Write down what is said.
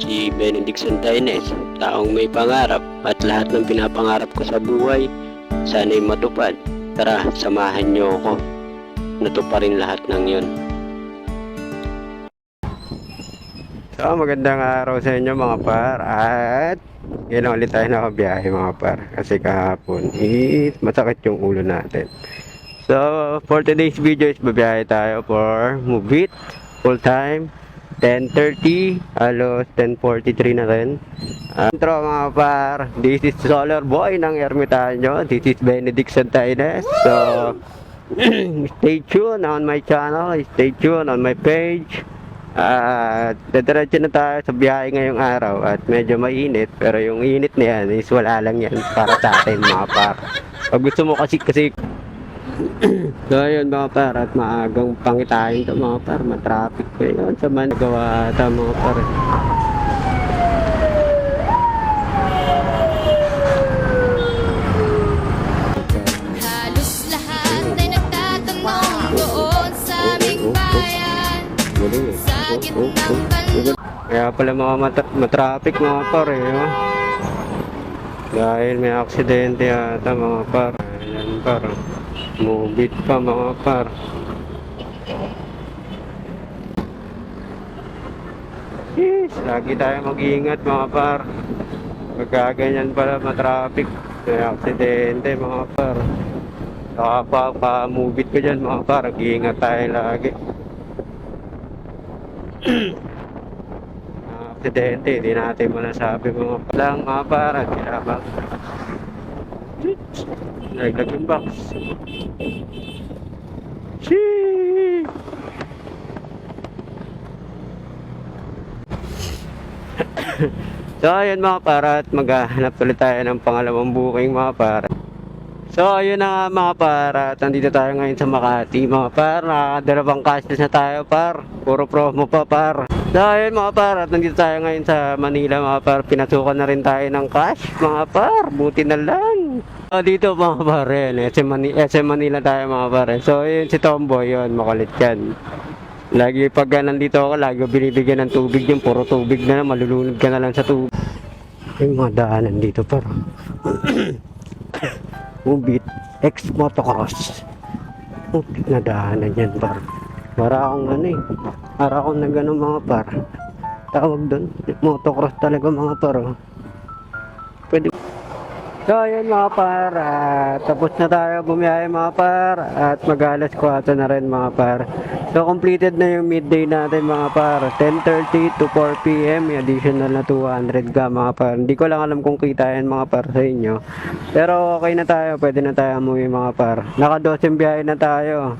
si Benedict Santaines, taong may pangarap at lahat ng pinapangarap ko sa buhay, sana'y matupad. Tara, samahan niyo ako. Natuparin lahat ng yun. So, magandang araw sa inyo mga par. At ngayon ulit tayo nakabiyahe mga par. Kasi kahapon, masakit yung ulo natin. So, for today's video is babiyahe tayo for Mubit, full time. 10:30, halos 10:43 na rin. Intro mga par, this is Solar Boy ng Ermitanyo. This is Benedict Santaines. So, stay tuned on my channel, stay tuned on my page. Dadiretso na tayo sa biyahe ngayong araw at medyo mainit, pero yung init na yan is wala lang yan para sa atin mga par. Pag gusto mo kasi so ayun mga par, at maagang pangitain ito mga par, matraffic pa yun sa managawa ito mga par. Halos lahat ay nagtatanong doon sa aming bayan, sa gitnang Kaya pala mga matraffic mga par dahil may aksidente yata mga par. Ayan par, Mubit pa mga par. Yes, lagi tayo mag-iingat mga par. Pagkaganyan pala matraffic, may aksidente mga par. Saka pa-mubit ko dyan mga par, mag-iingat tayo lagi. Aksidente, hindi natin manasabi mga par. Lang mga par, at kinabang. Naglag yung box. Sheesh! So ayun mga para, at maghahanap ulit tayo ng pangalawang booking mga para. So ayun na nga mga para, at nandito tayo ngayon sa Makati mga par. Nakakadalawang cashless na tayo par, puro promo pa par. So ayun mga par, at nandito tayo ngayon sa Manila mga par. Pinasukan na rin tayo ng cash mga par, buti na lang. So dito mga par, SM Manila tayo mga par. So yun si Tomboy, yun makulit yan. Lagi pag nandito ako, lagi binibigyan ng tubig yung puro tubig na, malulunod ka na lang sa tubig. Yung mga daanan dito par. Mubit, ex-motocross. Na daanan yan par. Para akong para akong nagano mga par. Tawag doon, motocross talaga mga par. Pwede. So ayun mga par, tapos na tayo bumiyahe mga par, at mag-alas 4 na rin mga par. So completed na yung midday natin mga par, 10:30 to 4 PM, may additional na 200 ka mga par. Hindi ko lang alam kung kita yan mga par sa inyo, pero okay na tayo, pwede na tayo umuwi mga par. Naka 12 biyahe na tayo.